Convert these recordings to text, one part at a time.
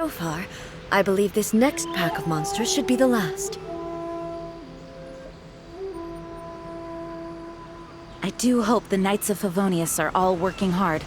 So far, I believe this next pack of monsters should be the last. I do hope the Knights of Favonius are all working hard.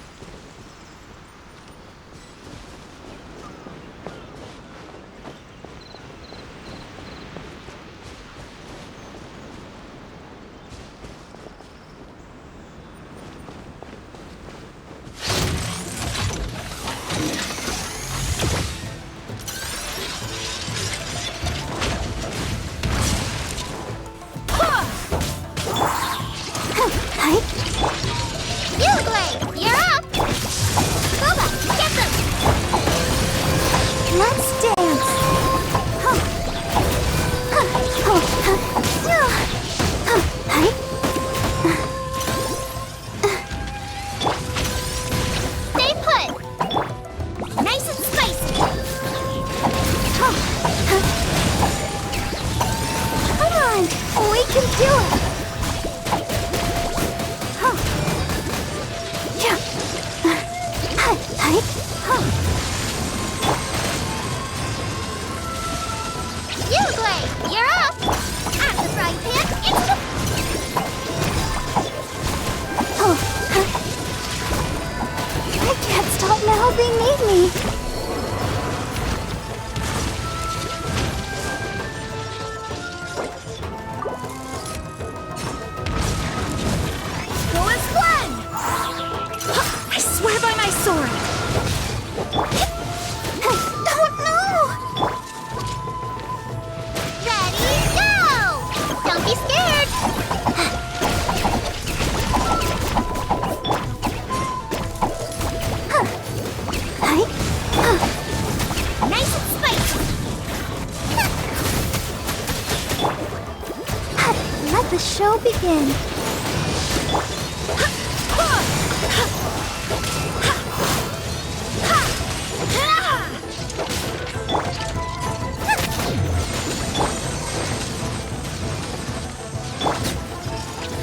The show begin.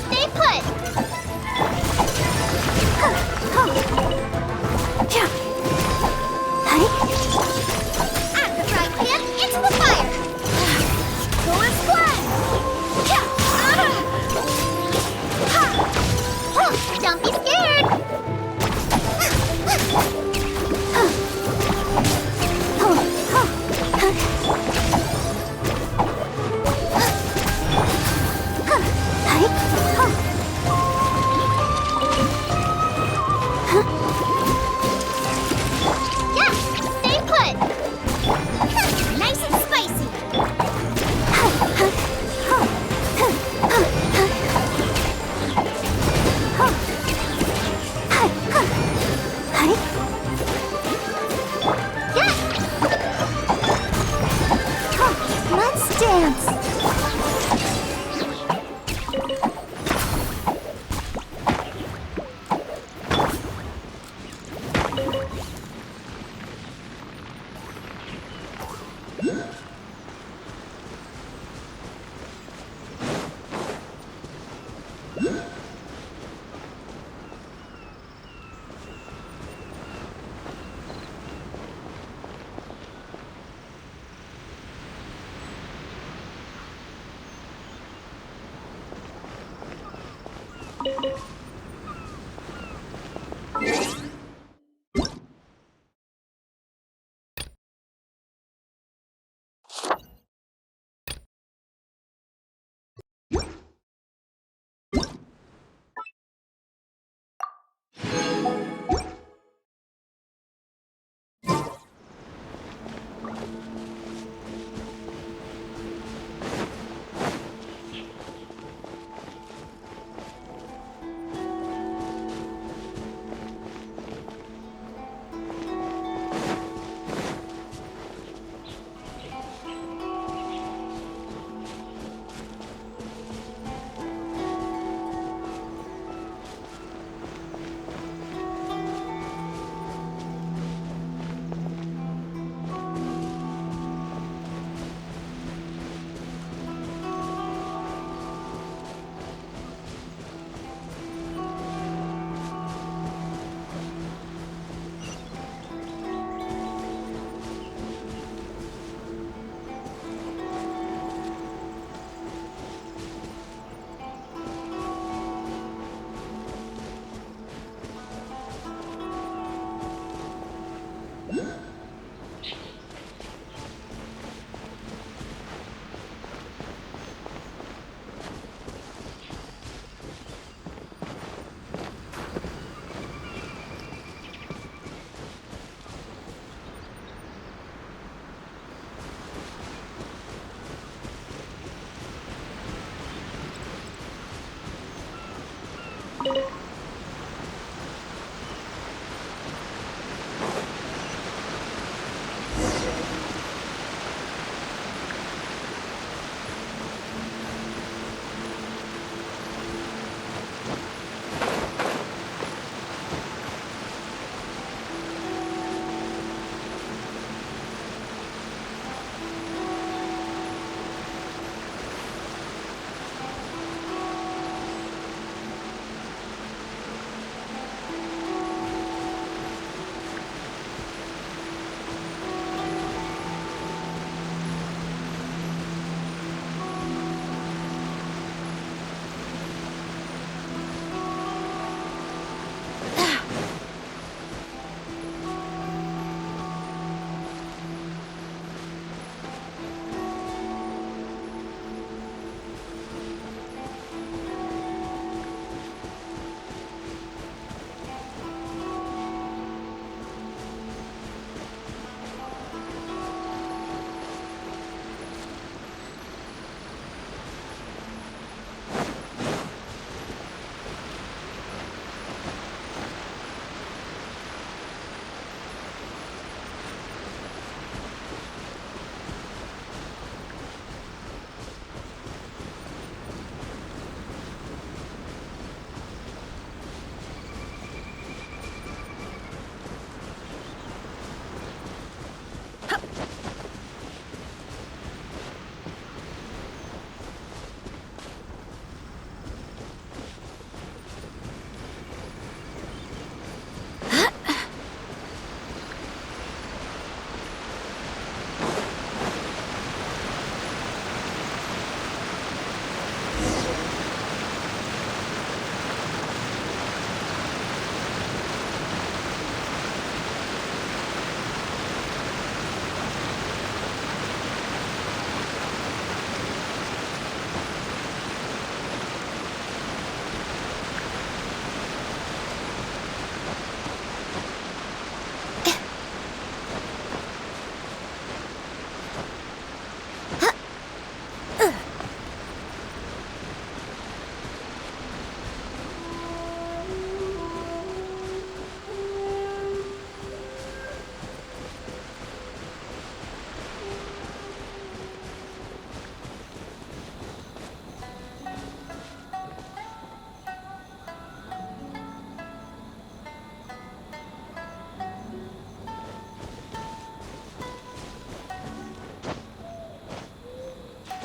Stay put. At the frying pan, into the fire. Go and splat. Don't be scared! Yeah, stay put! Nice and spicy! Let's dance!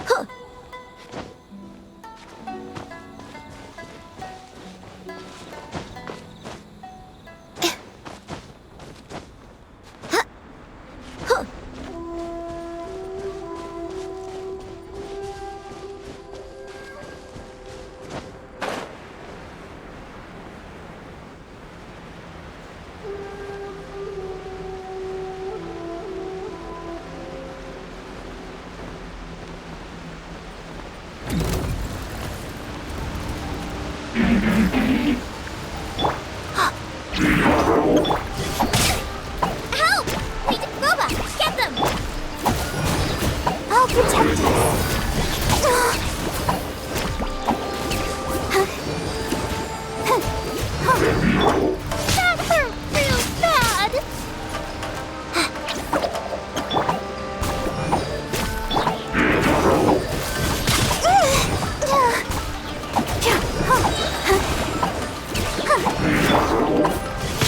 Help! Wait, Roba, get them! I'll protect us. That hurt real bad.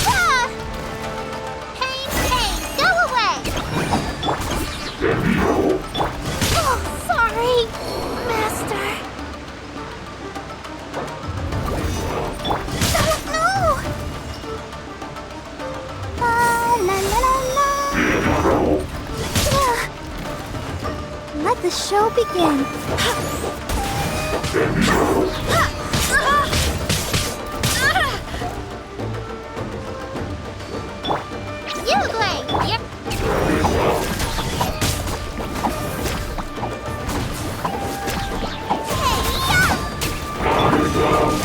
Ah! Pain, pain, go away! Oh, sorry, Master. No! La la la la. Let the show begin.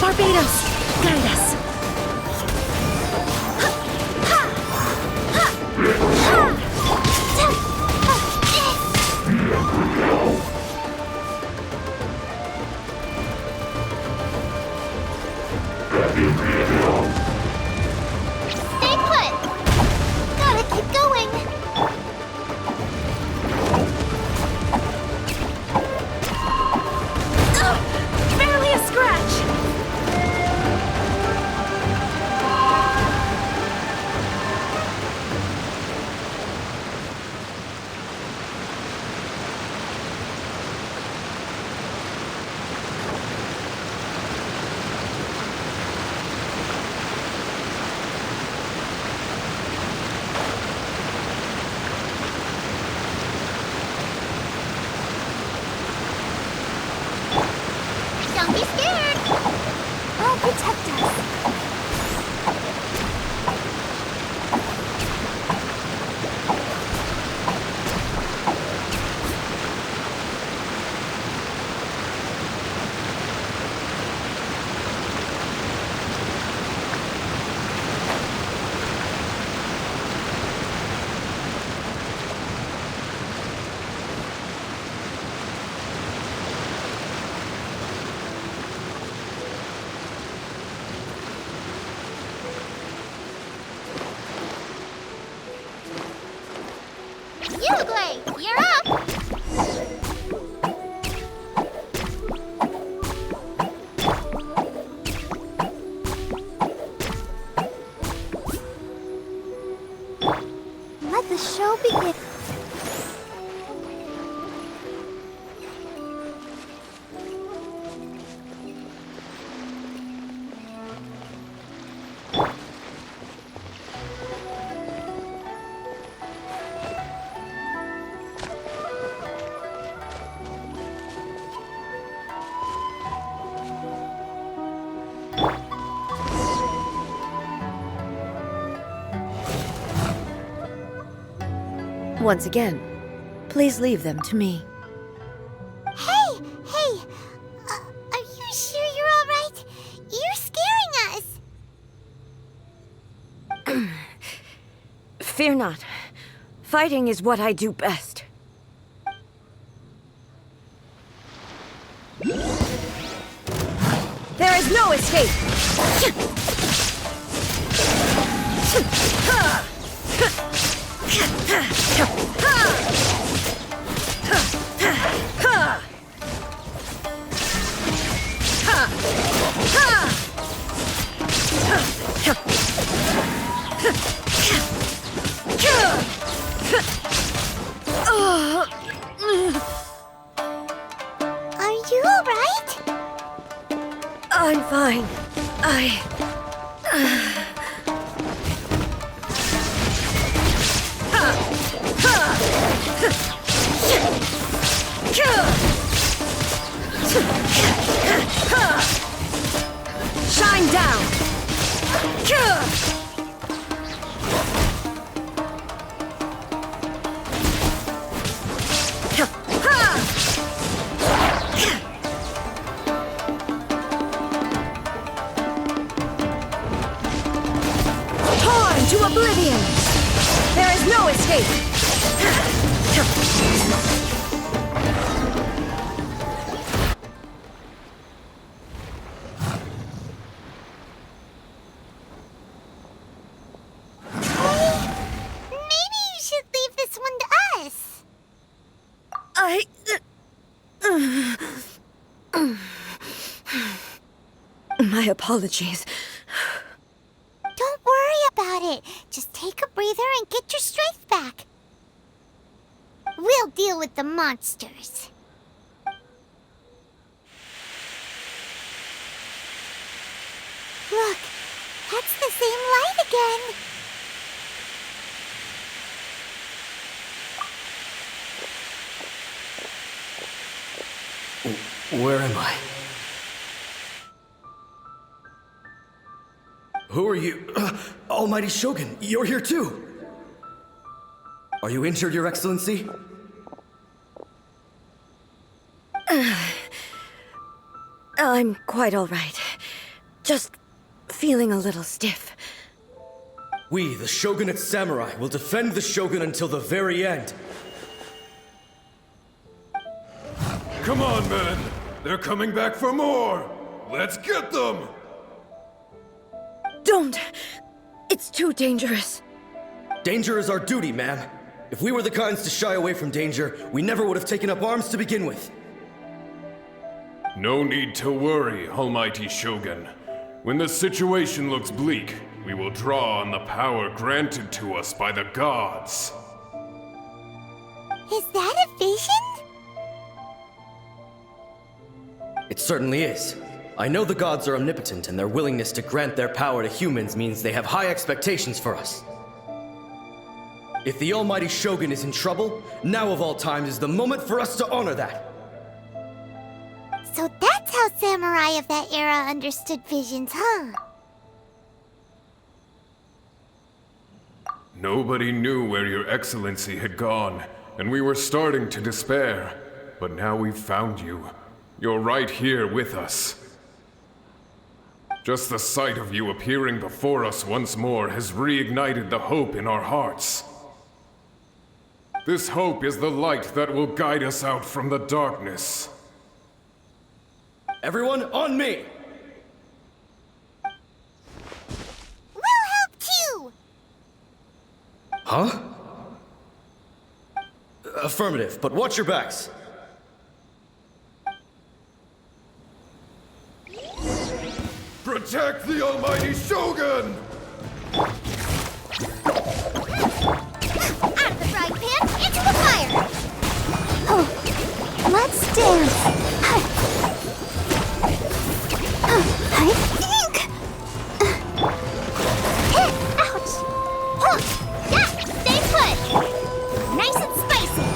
Barbados, guide us. Stay put! Gotta keep going! Barely a scratch! Don't be scared! I'll protect us. Uruguay, you're up! Let the show begin. Once again, please leave them to me. Hey! Are you sure you're all right? You're scaring us! Fear not. Fighting is what I do best. There is no escape! I'm fine. Shine down! Torn to oblivion! There is no escape! Maybe you should leave this one to us. My apologies. Don't worry about it. Just take a breather and get your strength back. We'll deal with the monsters. Look, that's the same light again. Where am I? Who are you? Almighty Shogun, you're here too! Are you injured, Your Excellency? I'm quite all right. Just feeling a little stiff. We, the Shogunate Samurai, will defend the Shogun until the very end. Come on, men! They're coming back for more! Let's get them! Don't! It's too dangerous. Danger is our duty, ma'am. If we were the kinds to shy away from danger, we never would have taken up arms to begin with. No need to worry, Almighty Shogun. When the situation looks bleak, we will draw on the power granted to us by the gods. Is that a vision? It certainly is. I know the gods are omnipotent, and their willingness to grant their power to humans means they have high expectations for us. If the Almighty Shogun is in trouble, now of all times is the moment for us to honor that. So that's how samurai of that era understood visions, huh? Nobody knew where Your Excellency had gone, and we were starting to despair. But now we've found you. You're right here with us. Just the sight of you appearing before us once more has reignited the hope in our hearts. This hope is the light that will guide us out from the darkness. Everyone, on me! We'll help too! Huh? Affirmative, but watch your backs. Protect the Almighty Shogun! Out of the frying pan, into the fire! Oh, let's dance! I think... Ouch! Oh, yeah, stay put! Nice and spicy!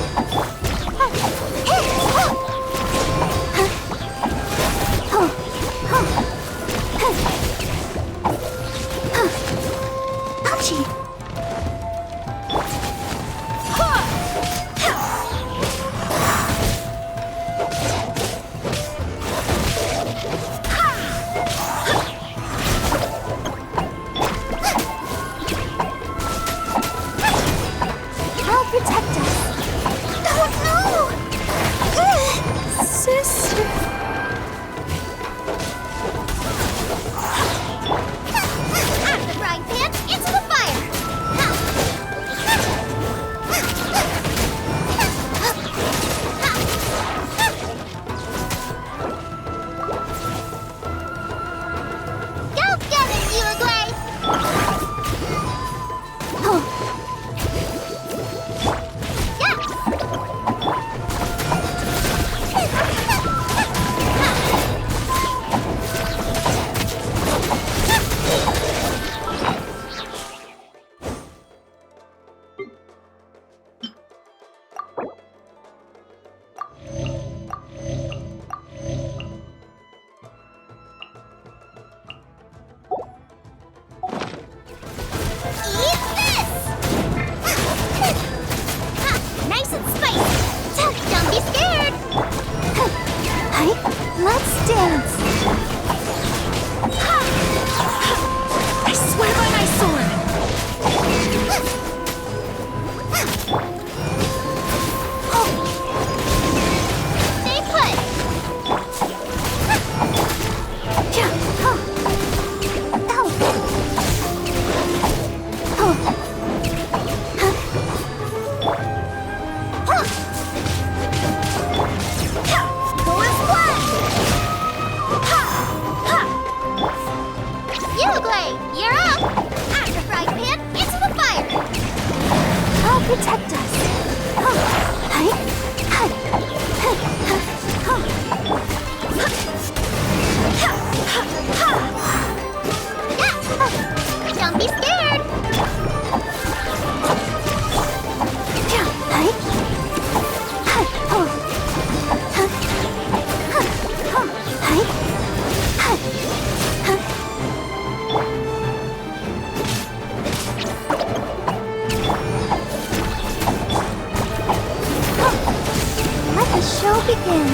show begin.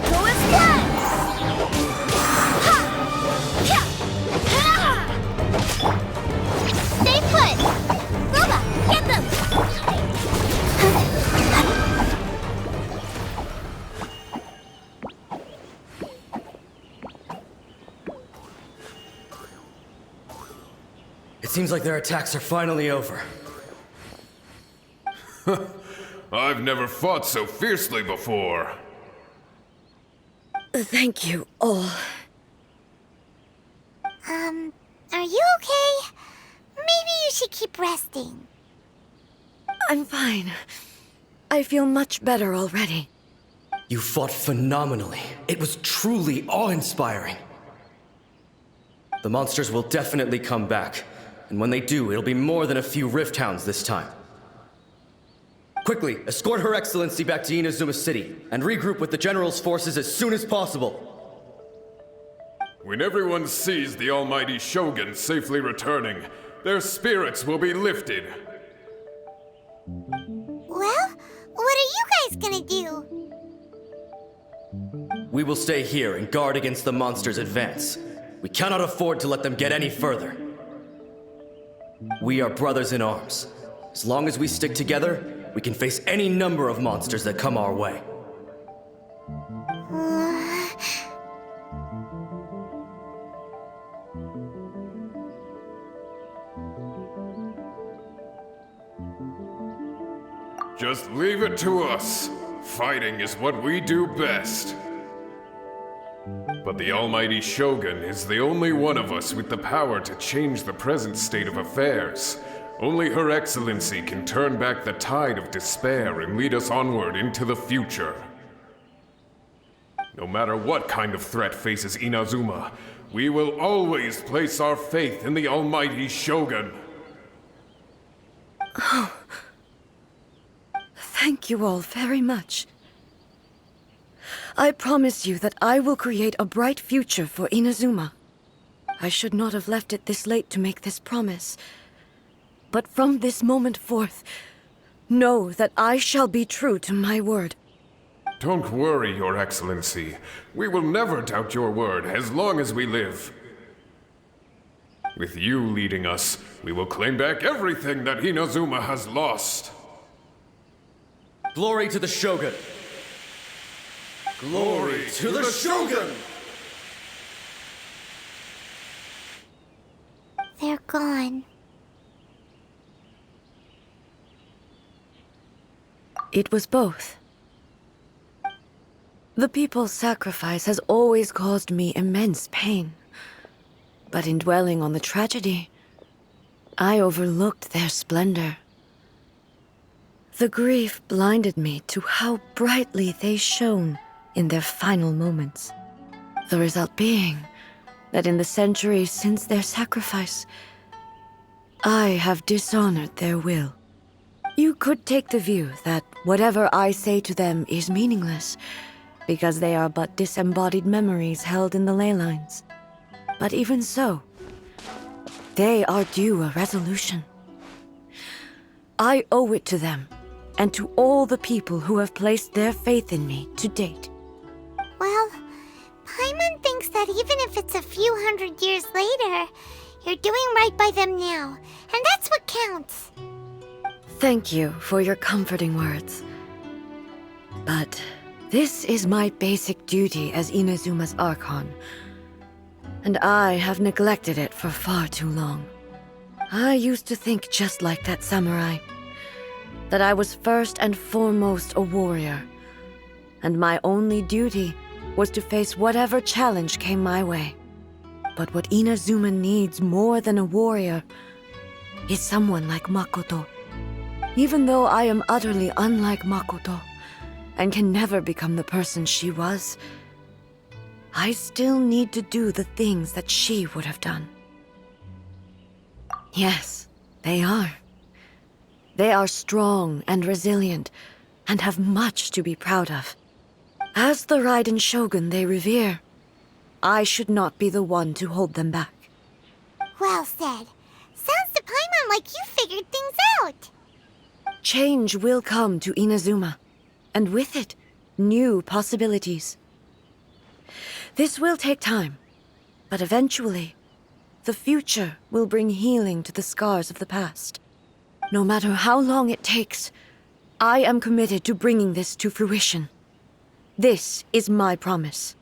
Go as planned. Stay put. Roma, get them. It seems like their attacks are finally over. I've never fought so fiercely before. Thank you all. Are you okay? Maybe you should keep resting. I'm fine. I feel much better already. You fought phenomenally. It was truly awe-inspiring. The monsters will definitely come back. And when they do, it'll be more than a few Rift Hounds this time. Quickly, escort Her Excellency back to Inazuma City, and regroup with the General's forces as soon as possible. When everyone sees the almighty Shogun safely returning, their spirits will be lifted. Well, what are you guys gonna do? We will stay here and guard against the monsters' advance. We cannot afford to let them get any further. We are brothers in arms. As long as we stick together, we can face any number of monsters that come our way. Just leave it to us. Fighting is what we do best. But the almighty Shogun is the only one of us with the power to change the present state of affairs. Only Her Excellency can turn back the tide of despair and lead us onward into the future. No matter what kind of threat faces Inazuma, we will always place our faith in the almighty Shogun. Thank you all very much. I promise you that I will create a bright future for Inazuma. I should not have left it this late to make this promise. But from this moment forth, know that I shall be true to my word. Don't worry, Your Excellency. We will never doubt your word as long as we live. With you leading us, we will claim back everything that Inazuma has lost. Glory to the Shogun! Glory to the Shogun! They're gone. It was both. The people's sacrifice has always caused me immense pain. But in dwelling on the tragedy, I overlooked their splendor. The grief blinded me to how brightly they shone in their final moments. The result being that in the centuries since their sacrifice, I have dishonored their will. You could take the view that whatever I say to them is meaningless, because they are but disembodied memories held in the ley lines. But even so, they are due a resolution. I owe it to them, and to all the people who have placed their faith in me to date. Well, Paimon thinks that even if it's a few hundred years later, you're doing right by them now, and that's what counts. Thank you for your comforting words. But this is my basic duty as Inazuma's Archon, and I have neglected it for far too long. I used to think just like that samurai, that I was first and foremost a warrior, and my only duty was to face whatever challenge came my way. But what Inazuma needs more than a warrior is someone like Makoto. Even though I am utterly unlike Makoto, and can never become the person she was, I still need to do the things that she would have done. Yes, they are. They are strong and resilient, and have much to be proud of. As the Raiden Shogun they revere, I should not be the one to hold them back. Well said. Sounds to Paimon like you figured things out. Change will come to Inazuma, and with it, new possibilities. This will take time, but eventually, the future will bring healing to the scars of the past. No matter how long it takes, I am committed to bringing this to fruition. This is my promise.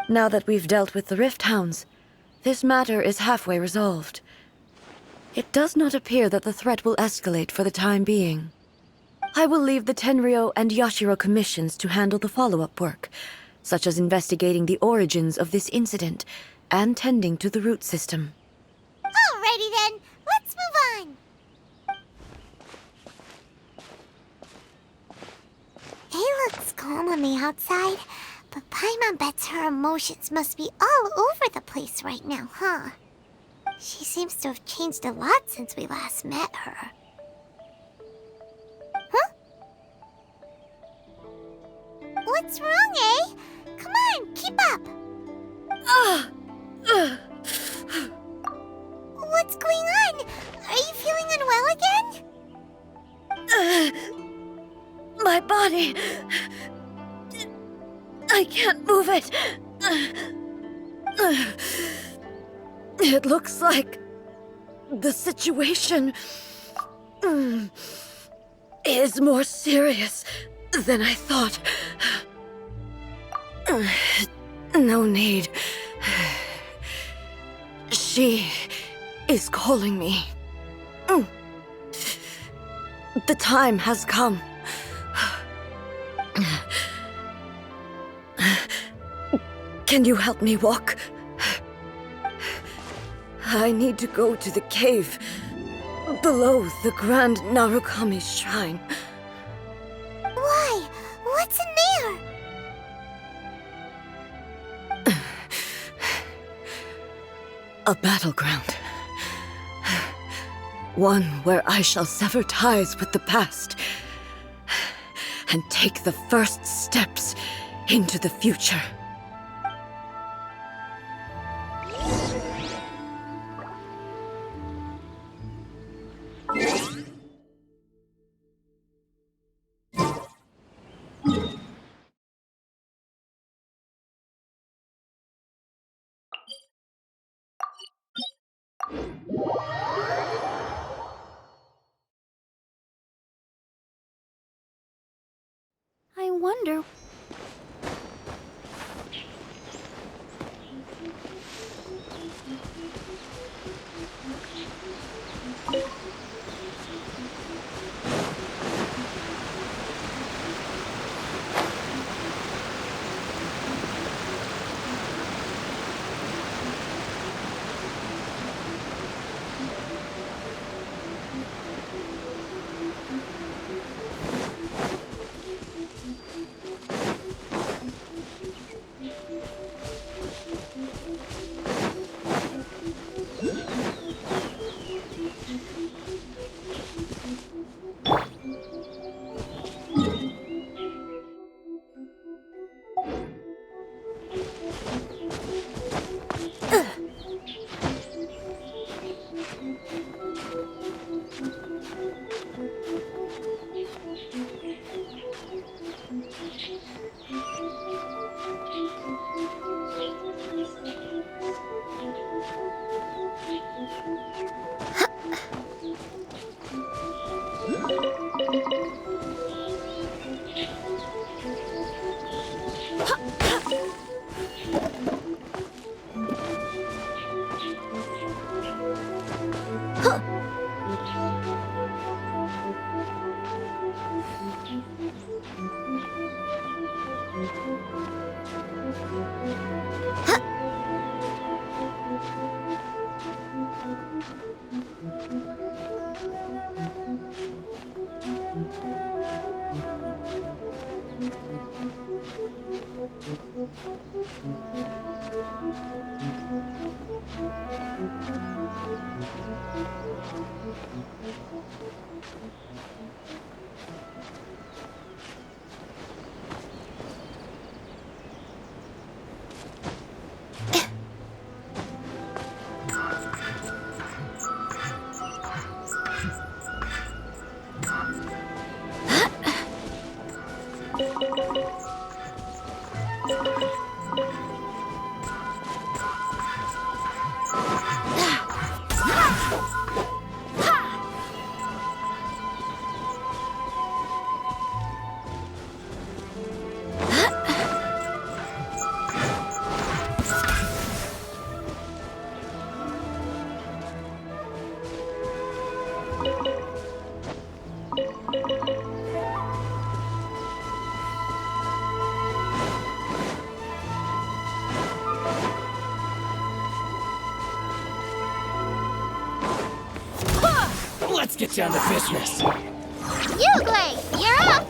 Now that we've dealt with the Rift Hounds, this matter is halfway resolved. It does not appear that the threat will escalate for the time being. I will leave the Tenryo and Yashiro commissions to handle the follow-up work, such as investigating the origins of this incident and tending to the root system. Alrighty then, let's move on. It looks calm on the outside, but Paimon bets her emotions must be all over the place right now, huh? She seems to have changed a lot since we last met her. Huh? What's wrong, eh? Come on, keep up. What's going on? Are you feeling unwell again? My body... I can't move it. It looks like the situation is more serious than I thought. No need. She is calling me. The time has come. Can you help me walk? I need to go to the cave below the Grand Narukami's shrine. Why? What's in there? A battleground. One where I shall sever ties with the past and take the first steps into the future. I wonder... Let's get down to business. Uglay, you're up!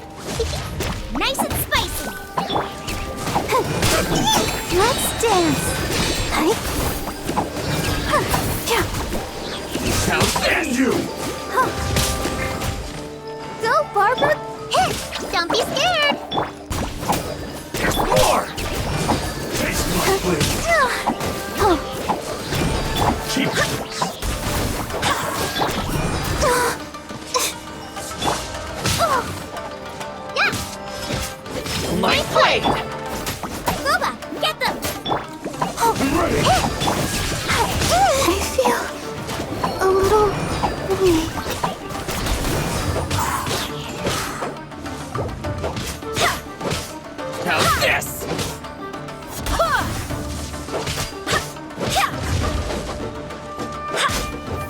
Nice and spicy! Let's dance! How dare you! Go, Barbara! Hit! Don't be scared! There's more! Taste my blade. Keep my blade! Boba, get them! I'm ready! I feel a little weak. How's this?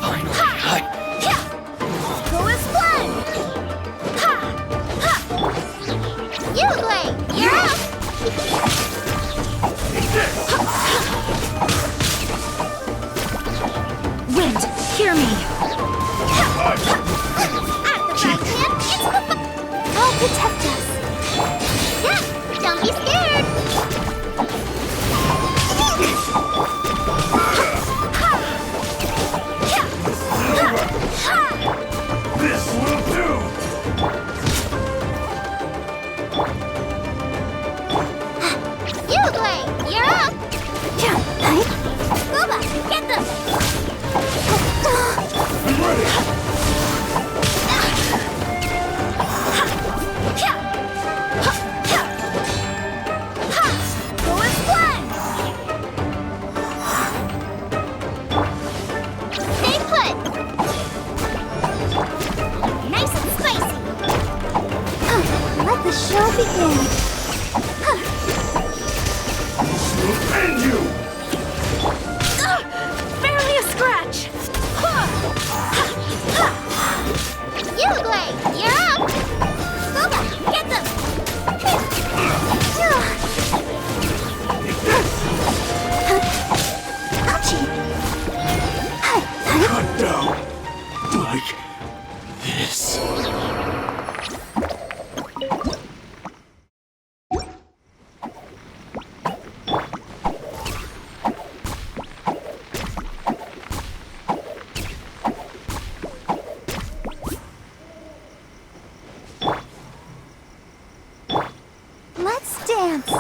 Finally, Go as one! Uglay, you're up! Wind, hear me! At the front hand, it's the I'll protect us. Yeah, don't be scared. this will do! Uglay, you're up. Boba, get them. I'm ready! Go as one. Stay put. Nice and spicy. Let the show begin. We'll end you! Barely a scratch! Uglay, you're up. Boba, get them. Ouchie. Cut down! Like this. Let's dance.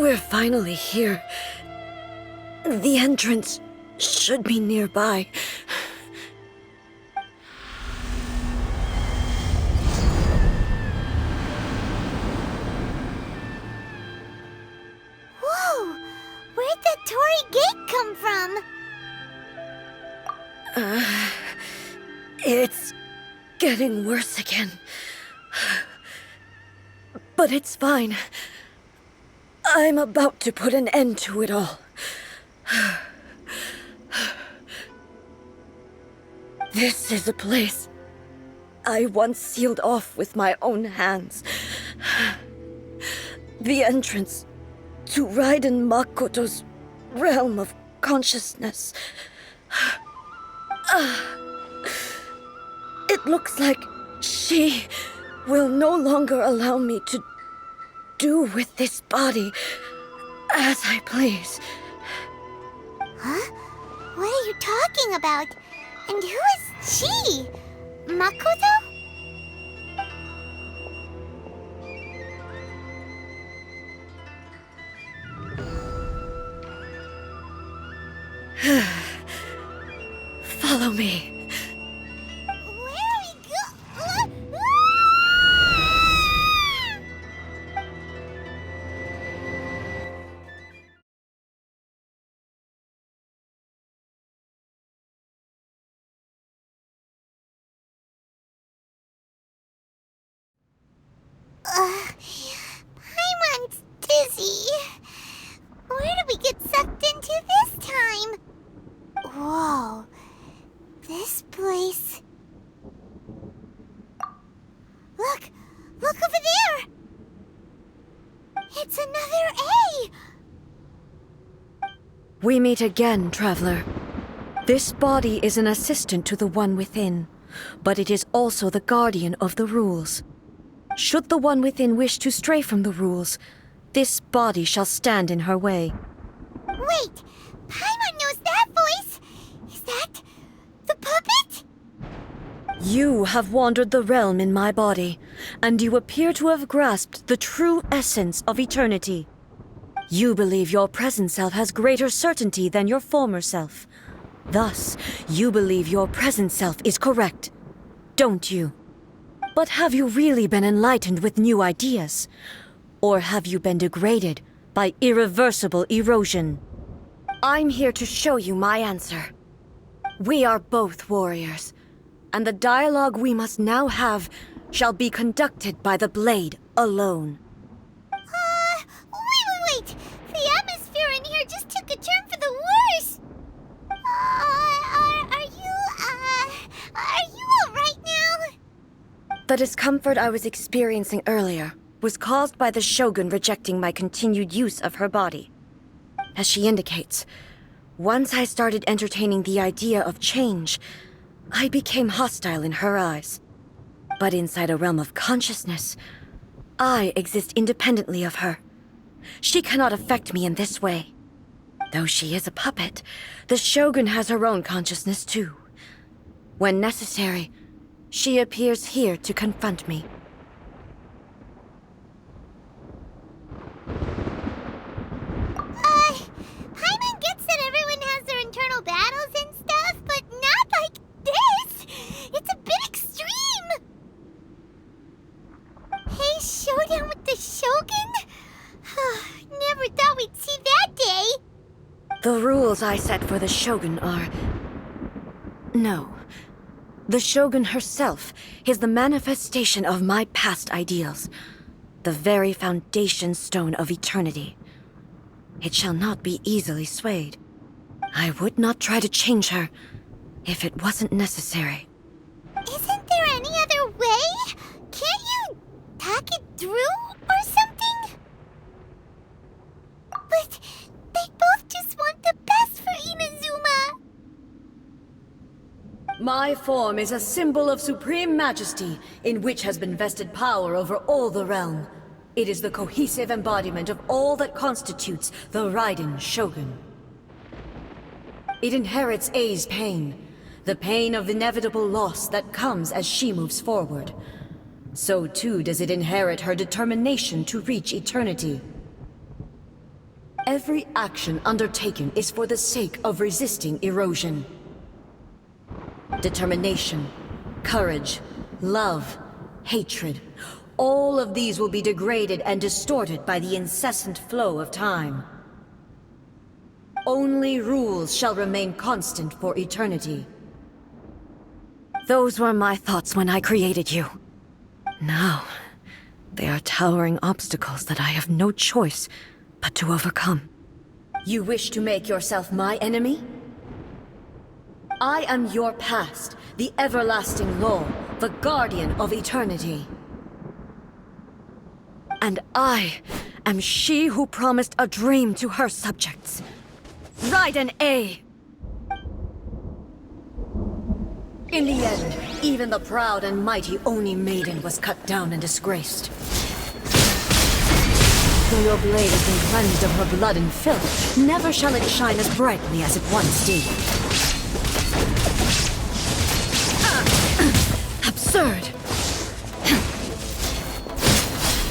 We're finally here. The entrance should be nearby. Whoa! Where'd that Torii gate come from? It's getting worse again. But it's fine. I'm about to put an end to it all. This is a place I once sealed off with my own hands. The entrance to Raiden Makoto's realm of consciousness. It looks like she will no longer allow me to do with this body as I please. Huh? What are you talking about? And who is she? Makoto? Follow me. Where are we Paimon's dizzy. Where did we get sucked into this time? Whoa. This place... Look! Look over there! It's another A! We meet again, traveler. This body is an assistant to the one within, but it is also the guardian of the rules. Should the one within wish to stray from the rules, this body shall stand in her way. Wait! Paimon knows that voice! Is that the puppet? You have wandered the realm in my body, and you appear to have grasped the true essence of eternity. You believe your present self has greater certainty than your former self. Thus, you believe your present self is correct, don't you? But have you really been enlightened with new ideas? Or have you been degraded by irreversible erosion? I'm here to show you my answer. We are both warriors, and the dialogue we must now have shall be conducted by the blade alone. Wait! The atmosphere in here just took a turn for the worse! Are you alright now? The discomfort I was experiencing earlier was caused by the Shogun rejecting my continued use of her body. As she indicates, once I started entertaining the idea of change, I became hostile in her eyes. But inside a realm of consciousness, I exist independently of her. She cannot affect me in this way. Though she is a puppet, the Shogun has her own consciousness too. When necessary, she appears here to confront me. Paimon gets that everyone has their internal battles and stuff, but not like this! It's a bit extreme! Hey, showdown with the Shogun? Never thought we'd see that day! The rules I set for the Shogun are... No. The Shogun herself is the manifestation of my past ideals. The very foundation stone of eternity. It shall not be easily swayed. I would not try to change her if it wasn't necessary. Isn't there any other way? Can't you talk it through or something? But they both just want the best for Inazuma. My form is a symbol of supreme majesty, in which has been vested power over all the realm. It is the cohesive embodiment of all that constitutes the Raiden Shogun. It inherits Ei's pain, the pain of inevitable loss that comes as she moves forward. So too does it inherit her determination to reach eternity. Every action undertaken is for the sake of resisting erosion. Determination, courage, love, hatred, all of these will be degraded and distorted by the incessant flow of time. Only rules shall remain constant for eternity. Those were my thoughts when I created you. Now, they are towering obstacles that I have no choice but to overcome. You wish to make yourself my enemy? I am your past, the everlasting law, the guardian of eternity. And I am she who promised a dream to her subjects. Raiden A. In the end, even the proud and mighty Oni Maiden was cut down and disgraced. Though your blade has been cleansed of her blood and filth, never shall it shine as brightly as it once did. Absurd!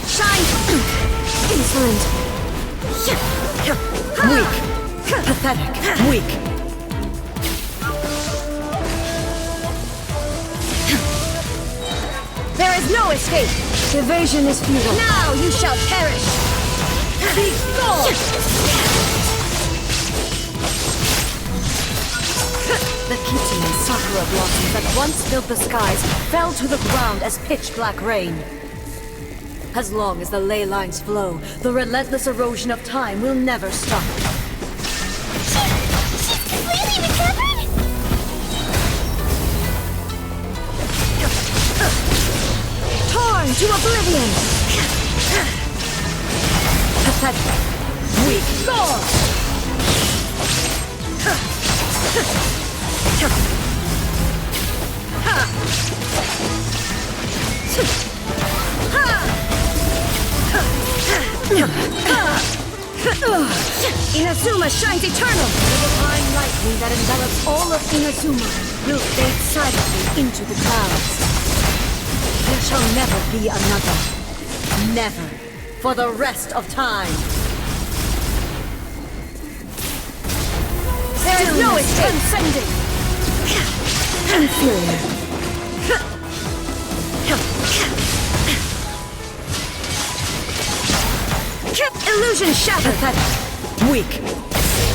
Shine! Insolent! Weak! Pathetic! Weak! There is no escape! Evasion is futile. Now you shall perish! Be gone! The Kitsune and Sakura blossoms that once filled the skies fell to the ground as pitch-black rain. As long as the ley lines flow, the relentless erosion of time will never stop. She's completely recovered? Torn to oblivion! Pathetic! Weak! Gone! Inazuma shines eternal! The divine lightning that envelops all of Inazuma will fade silently into the clouds. There shall never be another. Never. For the rest of time. There is no escape. Transcending. Inferior. Illusion shattered. Pathetic. Weak.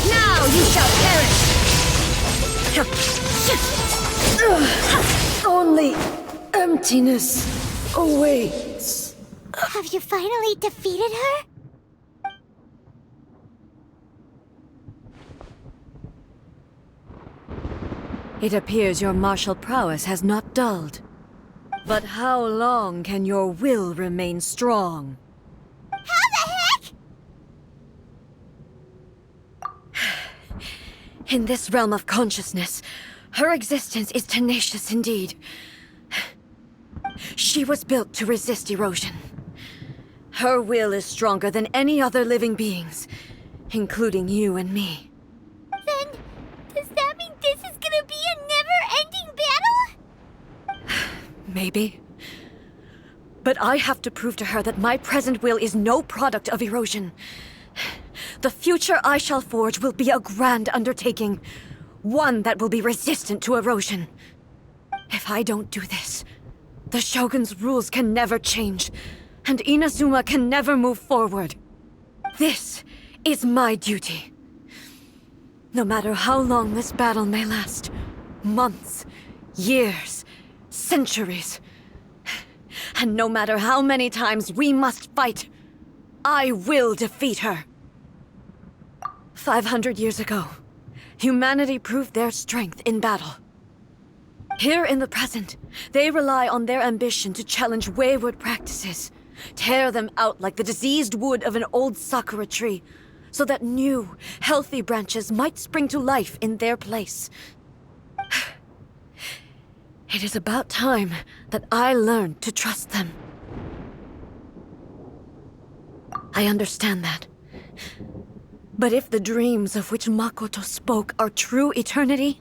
Now you shall perish. Only emptiness awaits. Have you finally defeated her? It appears your martial prowess has not dulled. But how long can your will remain strong? How the heck? In this realm of consciousness, her existence is tenacious indeed. She was built to resist erosion. Her will is stronger than any other living beings, including you and me. Then, does that mean this is gonna be a never-ending battle? Maybe. But I have to prove to her that my present will is no product of erosion. The future I shall forge will be a grand undertaking, one that will be resistant to erosion. If I don't do this, the Shogun's rules can never change, and Inazuma can never move forward. This is my duty. No matter how long this battle may last, months, years, centuries, and no matter how many times we must fight, I will defeat her. 500 years ago, humanity proved their strength in battle. Here in the present, they rely on their ambition to challenge wayward practices, tear them out like the diseased wood of an old sakura tree, so that new, healthy branches might spring to life in their place. It is about time that I learned to trust them. I understand that. But if the dreams of which Makoto spoke are true eternity,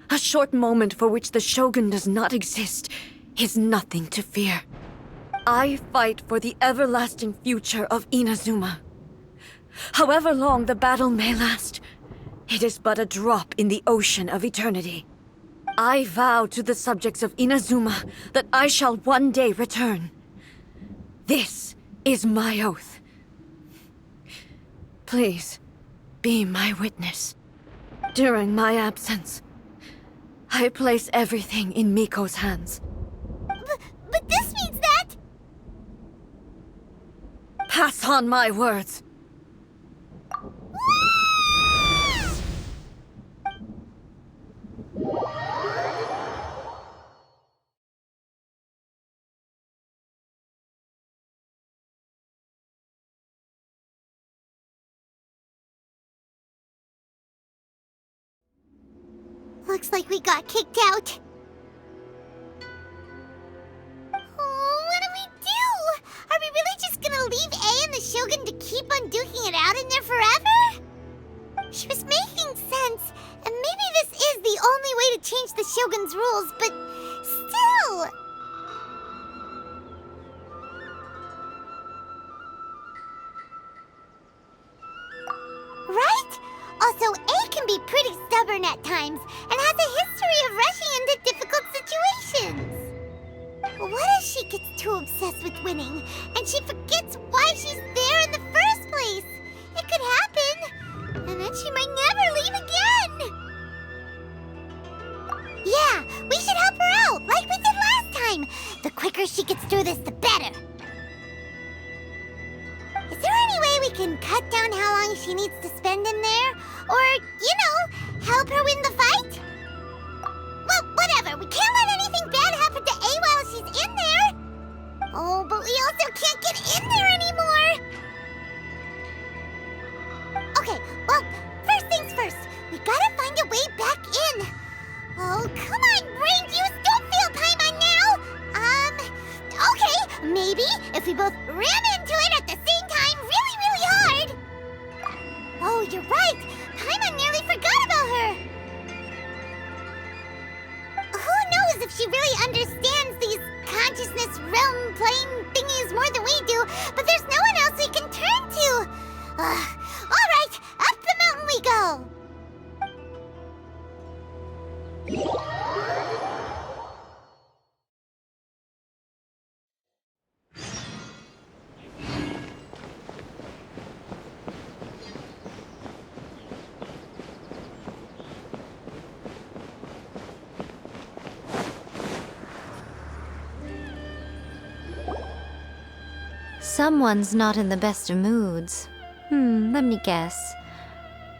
a short moment for which the Shogun does not exist is nothing to fear. I fight for the everlasting future of Inazuma. However long the battle may last, it is but a drop in the ocean of eternity. I vow to the subjects of Inazuma that I shall one day return. This is my oath. Please, be my witness. During my absence, I place everything in Miko's hands. But this means that... Pass on my words. Looks like we got kicked out. Oh, what do we do? Are we really just gonna leave A and the Shogun to keep on duking it out in there forever? She was making sense, and maybe this is the only way to change the Shogun's rules, but still... Right? Also, A can be pretty stubborn at times, and has a history of rushing into difficult situations. What if she gets too obsessed with winning, and she forgets why she's there in the first place? It could happen, and then she might never leave again. Yeah, we should help her out, like we did last time. The quicker she gets through this, the better. Is there any way we can cut down how long she needs to spend in there? Or, you know, help her win the fight? Well, whatever. We can't let anything bad happen to A while she's in there. Oh, but we also can't get in there anymore. Okay, well, first things first. We gotta find a way back in. Oh, come on, brain juice. Don't feel Paimon now. Okay, maybe if we both ram into it at the same time really, really hard. Oh, you're right. Paimon nearly forgot about her. Who knows if she really understands these consciousness realm playing thingies more than we do, but there's no one else we can turn to. Alright, up the mountain we go. Someone's not in the best of moods. Let me guess.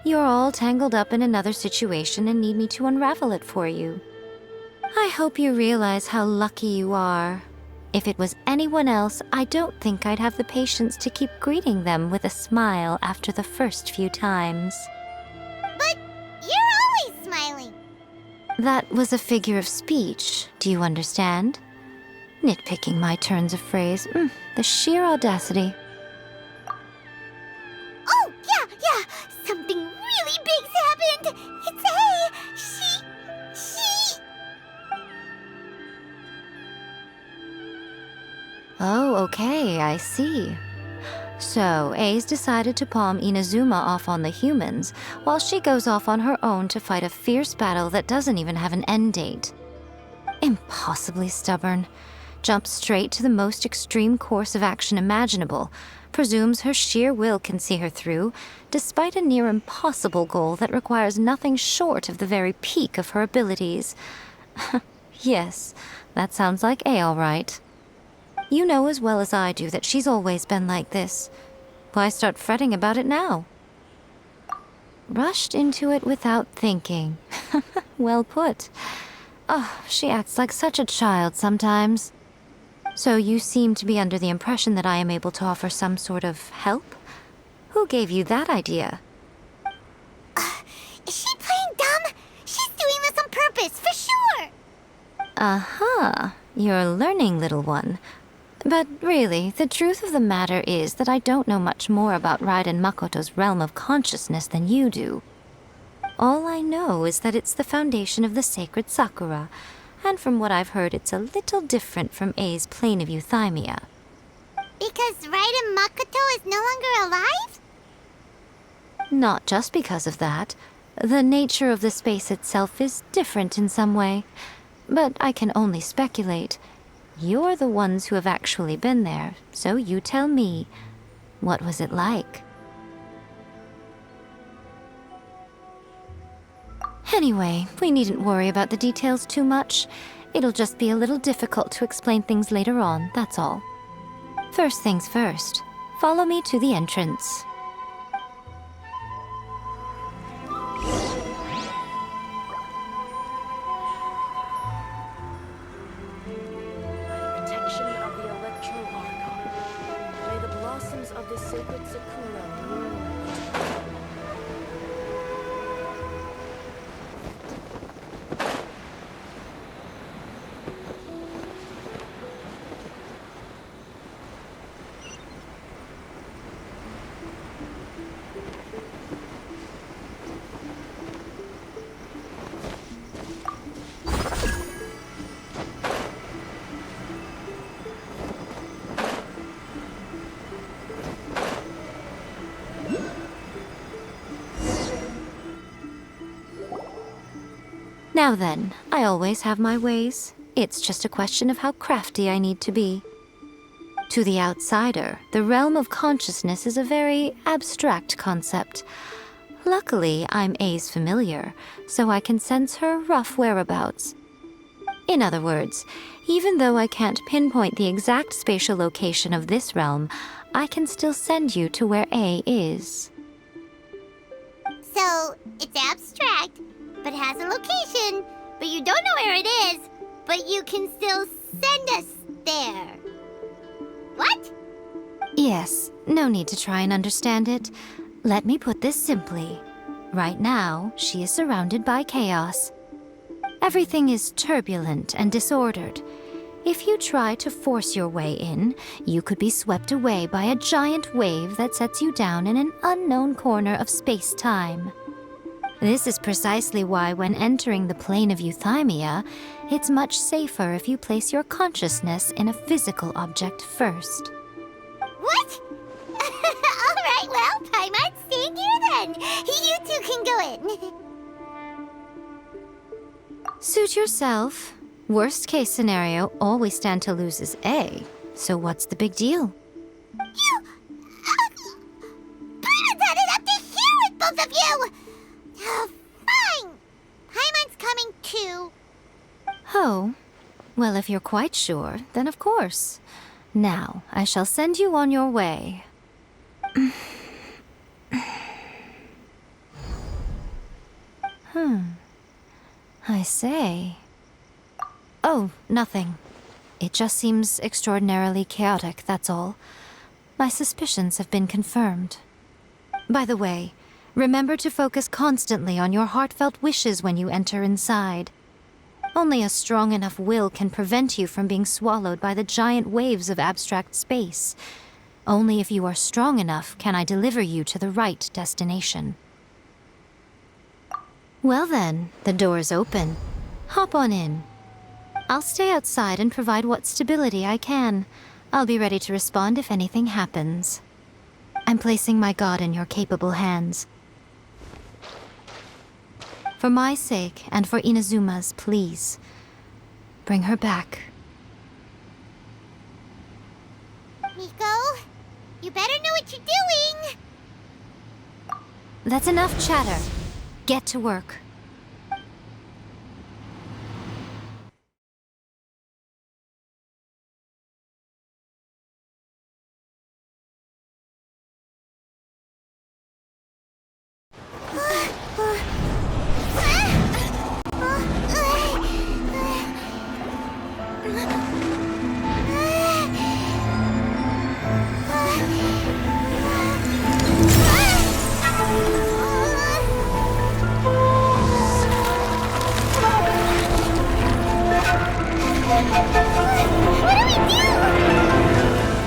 You're all tangled up in another situation and need me to unravel it for you. I hope you realize how lucky you are. If it was anyone else, I don't think I'd have the patience to keep greeting them with a smile after the first few times. But you're always smiling. That was a figure of speech, do you understand? Nitpicking my turns of phrase. The sheer audacity. Oh, yeah. Something really big's happened. It's A. She... Oh, okay, I see. So, A's decided to palm Inazuma off on the humans, while she goes off on her own to fight a fierce battle that doesn't even have an end date. Impossibly stubborn. Jumps straight to the most extreme course of action imaginable, presumes her sheer will can see her through, despite a near impossible goal that requires nothing short of the very peak of her abilities. Yes, that sounds like A all right. You know as well as I do that she's always been like this. Why start fretting about it now? Rushed into it without thinking. Well put. Oh, she acts like such a child sometimes. So you seem to be under the impression that I am able to offer some sort of help? Who gave you that idea? Is she playing dumb? She's doing this on purpose, for sure. Uh-huh. You're learning, little one. But really, the truth of the matter is that I don't know much more about Raiden Makoto's realm of consciousness than you do. All I know is that it's the foundation of the sacred Sakura, and from what I've heard, it's a little different from A's plane of euthymia. Because Raiden Makoto is no longer alive? Not just because of that. The nature of the space itself is different in some way. But I can only speculate. You're the ones who have actually been there, so you tell me, what was it like? Anyway, we needn't worry about the details too much. It'll just be a little difficult to explain things later on, that's all. First things first, follow me to the entrance. Protection of the Electro Archon. May the blossoms of the sacred Sakura bloom. Now then, I always have my ways. It's just a question of how crafty I need to be. To the outsider, the realm of consciousness is a very abstract concept. Luckily, I'm A's familiar, so I can sense her rough whereabouts. In other words, even though I can't pinpoint the exact spatial location of this realm, I can still send you to where A is. So, it's abstract, but has a location, but you don't know where it is, but you can still send us there. What? Yes, no need to try and understand it. Let me put this simply. Right now, she is surrounded by chaos. Everything is turbulent and disordered. If you try to force your way in, you could be swept away by a giant wave that sets you down in an unknown corner of space-time. This is precisely why when entering the plane of euthymia, it's much safer if you place your consciousness in a physical object first. What? Alright, well, Paimon, stay here then. You two can go in. Suit yourself. Worst case scenario, all we stand to lose is A. So what's the big deal? You... Paimon's had it up to here with both of you! Oh, fine! Paimon's coming too. Oh, well, if you're quite sure, then of course. Now, I shall send you on your way. I say. Oh, nothing. It just seems extraordinarily chaotic, that's all. My suspicions have been confirmed. By the way, remember to focus constantly on your heartfelt wishes when you enter inside. Only a strong enough will can prevent you from being swallowed by the giant waves of abstract space. Only if you are strong enough can I deliver you to the right destination. Well then, the door's open. Hop on in. I'll stay outside and provide what stability I can. I'll be ready to respond if anything happens. I'm placing my god in your capable hands. For my sake and for Inazuma's, please, bring her back. Miko, you better know what you're doing! That's enough chatter. Get to work.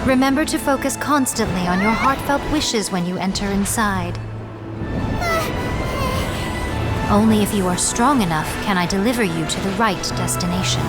Remember to focus constantly on your heartfelt wishes when you enter inside. Only if you are strong enough can I deliver you to the right destination.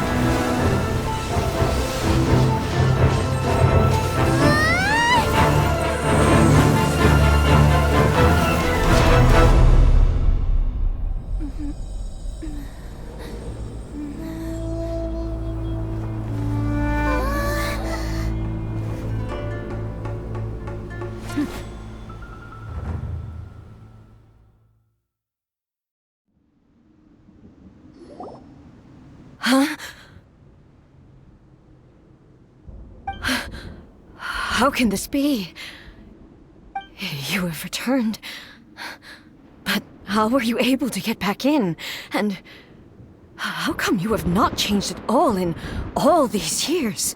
How can this be? You have returned. But how were you able to get back in? And how come you have not changed at all in all these years?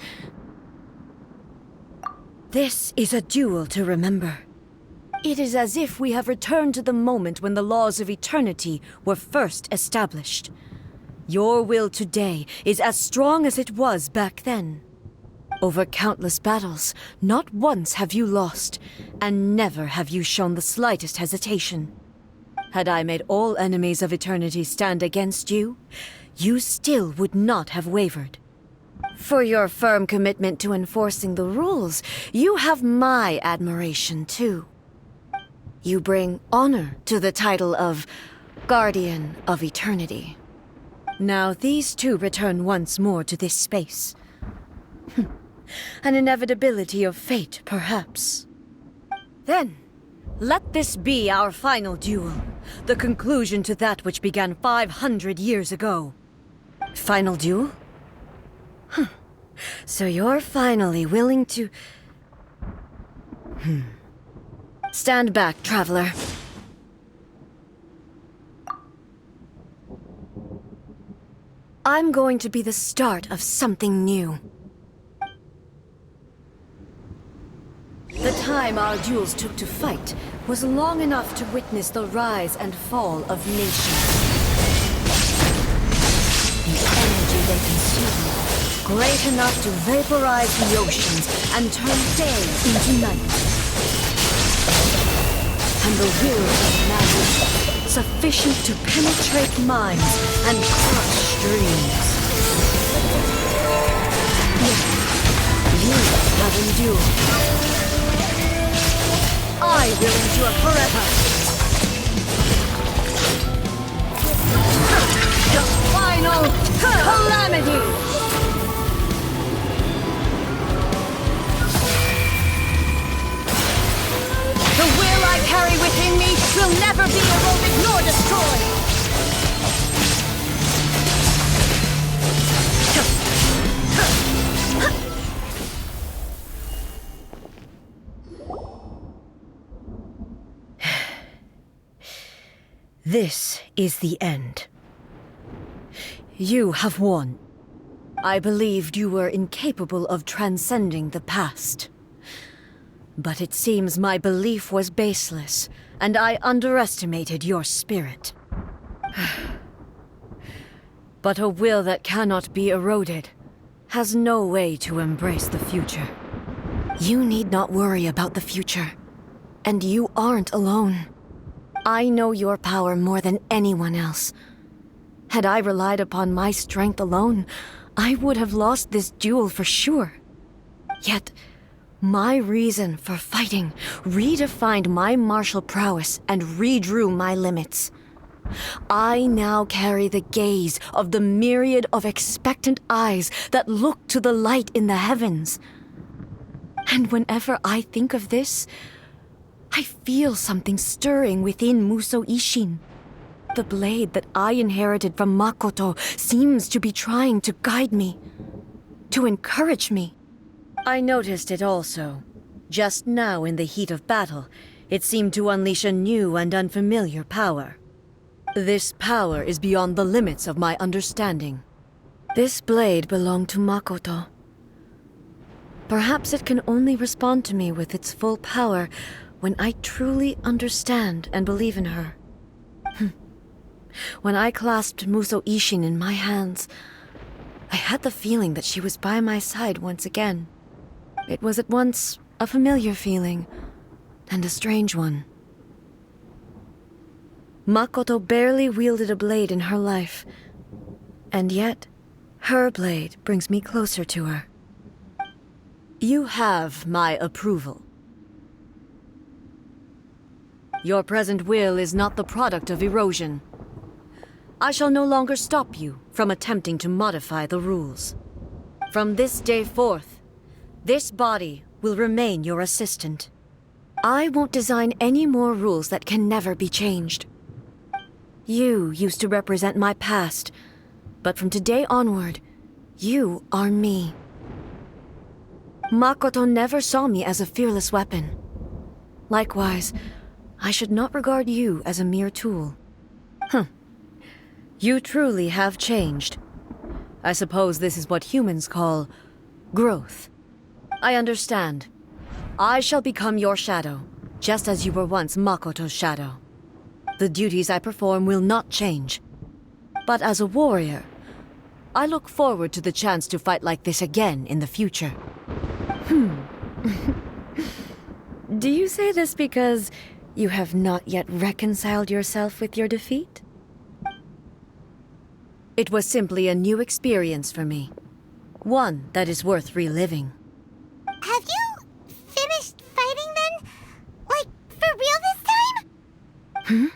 This is a duel to remember. It is as if we have returned to the moment when the laws of eternity were first established. Your will today is as strong as it was back then. Over countless battles, not once have you lost, and never have you shown the slightest hesitation. Had I made all enemies of eternity stand against you, you still would not have wavered. For your firm commitment to enforcing the rules, you have my admiration too. You bring honor to the title of Guardian of Eternity. Now these two return once more to this space. An inevitability of fate, perhaps. Then, let this be our final duel. The conclusion to that which began 500 years ago. Final duel? So you're finally willing to... Stand back, traveler. I'm going to be the start of something new. The time our duels took to fight was long enough to witness the rise and fall of nations. The energy they consume, great enough to vaporize the oceans and turn day into night. And the will of magic, sufficient to penetrate minds and crush dreams. Yet, you have endured. I will endure forever. The final calamity! The will I carry within me will never be eroded nor destroyed! This is the end. You have won. I believed you were incapable of transcending the past. But it seems my belief was baseless, and I underestimated your spirit. But a will that cannot be eroded has no way to embrace the future. You need not worry about the future, and you aren't alone. I know your power more than anyone else. Had I relied upon my strength alone, I would have lost this duel for sure. Yet, my reason for fighting redefined my martial prowess and redrew my limits. I now carry the gaze of the myriad of expectant eyes that look to the light in the heavens. And whenever I think of this, I feel something stirring within Muso Ishin. The blade that I inherited from Makoto seems to be trying to guide me, to encourage me. I noticed it also. Just now in the heat of battle, it seemed to unleash a new and unfamiliar power. This power is beyond the limits of my understanding. This blade belonged to Makoto. Perhaps it can only respond to me with its full power when I truly understand and believe in her. When I clasped Muso Ishin in my hands, I had the feeling that she was by my side once again. It was at once a familiar feeling and a strange one. Makoto barely wielded a blade in her life, and yet her blade brings me closer to her. You have my approval. Your present will is not the product of erosion. I shall no longer stop you from attempting to modify the rules. From this day forth, this body will remain your assistant. I won't design any more rules that can never be changed. You used to represent my past, but from today onward, you are me. Makoto never saw me as a fearless weapon. Likewise, I should not regard you as a mere tool. You truly have changed. I suppose this is what humans call growth. I understand. I shall become your shadow, just as you were once Makoto's shadow. The duties I perform will not change. But as a warrior, I look forward to the chance to fight like this again in the future. Do you say this because you have not yet reconciled yourself with your defeat? It was simply a new experience for me. One that is worth reliving. Have you finished fighting then? Like, for real this time?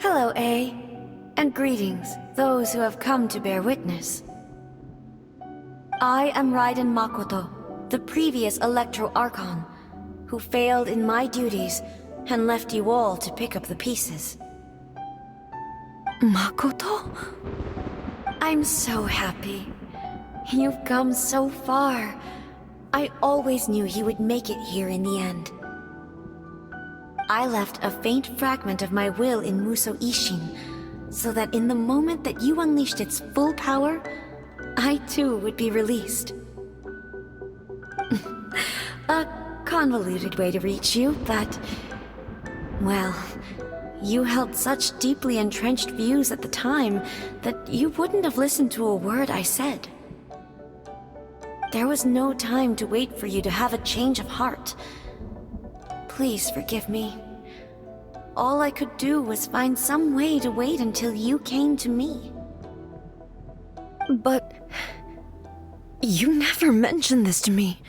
Hello, A. And greetings, those who have come to bear witness. I am Raiden Makoto, the previous Electro Archon, who failed in my duties and left you all to pick up the pieces. Makoto? I'm so happy. You've come so far. I always knew you would make it here in the end. I left a faint fragment of my will in Muso Ishin, so that in the moment that you unleashed its full power, I too would be released. A convoluted way to reach you, but... well, you held such deeply entrenched views at the time that you wouldn't have listened to a word I said. There was no time to wait for you to have a change of heart. Please forgive me. All I could do was find some way to wait until you came to me. But you never mentioned this to me.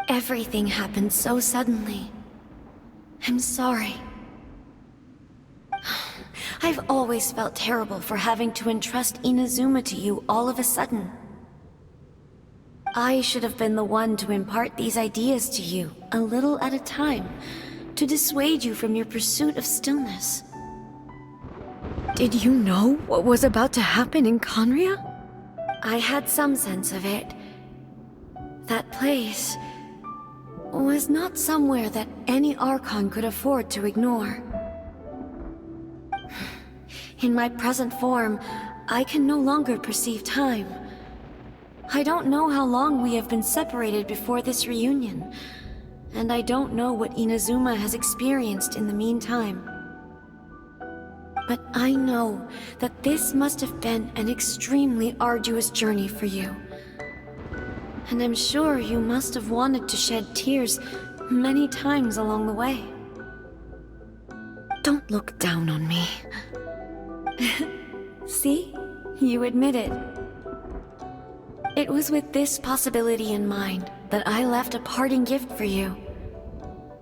Everything happened so suddenly. I'm sorry. I've always felt terrible for having to entrust Inazuma to you all of a sudden. I should have been the one to impart these ideas to you, a little at a time, to dissuade you from your pursuit of stillness. Did you know what was about to happen in Conria? I had some sense of it. That place was not somewhere that any Archon could afford to ignore. In my present form, I can no longer perceive time. I don't know how long we have been separated before this reunion, and I don't know what Inazuma has experienced in the meantime. But I know that this must have been an extremely arduous journey for you. And I'm sure you must have wanted to shed tears many times along the way. Don't look down on me. See? You admit it. It was with this possibility in mind that I left a parting gift for you.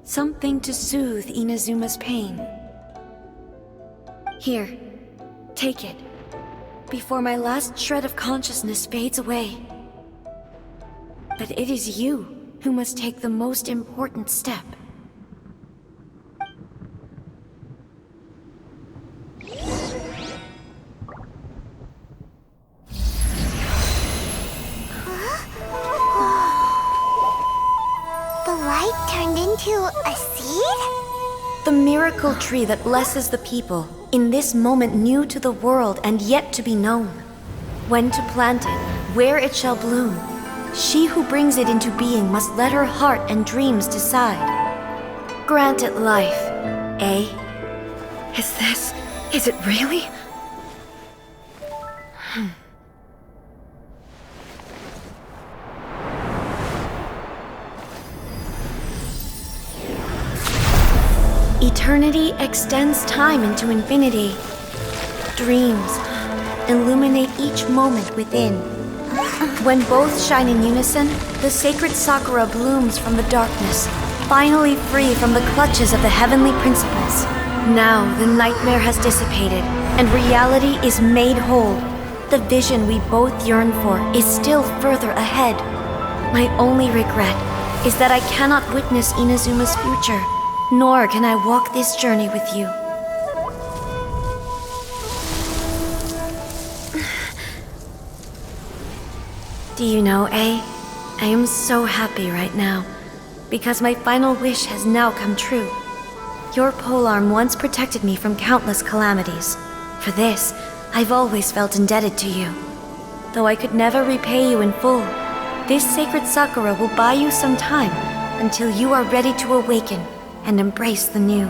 Something to soothe Inazuma's pain. Here, take it, before my last shred of consciousness fades away. But it is you who must take the most important step. The light turned into a seed? The miracle tree that blesses the people, in this moment new to the world and yet to be known. When to plant it, where it shall bloom, she who brings it into being must let her heart and dreams decide. Grant it life, eh? Is it really? Eternity extends time into infinity. Dreams illuminate each moment within. When both shine in unison, the sacred Sakura blooms from the darkness, finally free from the clutches of the heavenly principles. Now the nightmare has dissipated, and reality is made whole. The vision we both yearn for is still further ahead. My only regret is that I cannot witness Inazuma's future, nor can I walk this journey with you. Do you know, A? I am so happy right now, because my final wish has now come true. Your polearm once protected me from countless calamities. For this, I've always felt indebted to you. Though I could never repay you in full, this sacred Sakura will buy you some time until you are ready to awaken and embrace the new.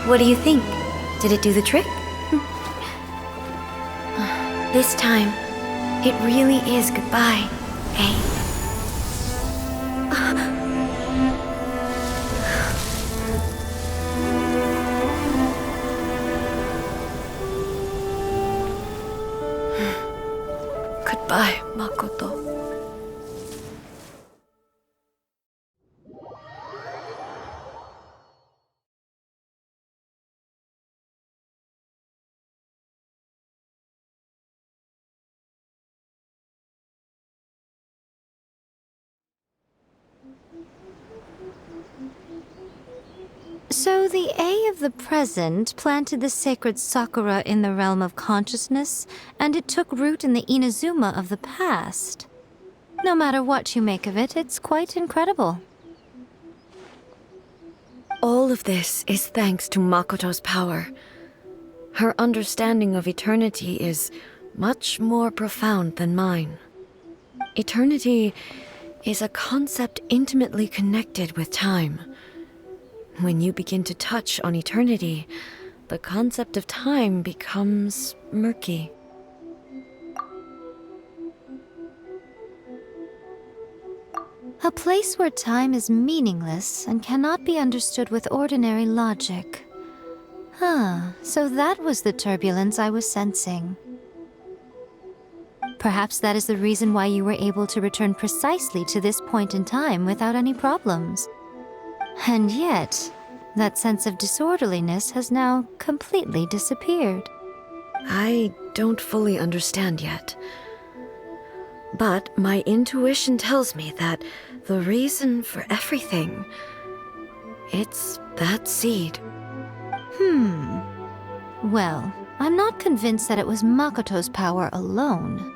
What do you think? Did it do the trick? This time, it really is goodbye, eh? Goodbye, Makoto. So the A of the present planted the sacred Sakura in the realm of consciousness, and it took root in the Inazuma of the past. No matter what you make of it, it's quite incredible. All of this is thanks to Makoto's power. Her understanding of eternity is much more profound than mine. Eternity is a concept intimately connected with time. When you begin to touch on eternity, the concept of time becomes murky. A place where time is meaningless and cannot be understood with ordinary logic. So that was the turbulence I was sensing. Perhaps that is the reason why you were able to return precisely to this point in time without any problems. And yet, that sense of disorderliness has now completely disappeared. I don't fully understand yet. But my intuition tells me that the reason for everything, it's that seed. Well, I'm not convinced that it was Makoto's power alone.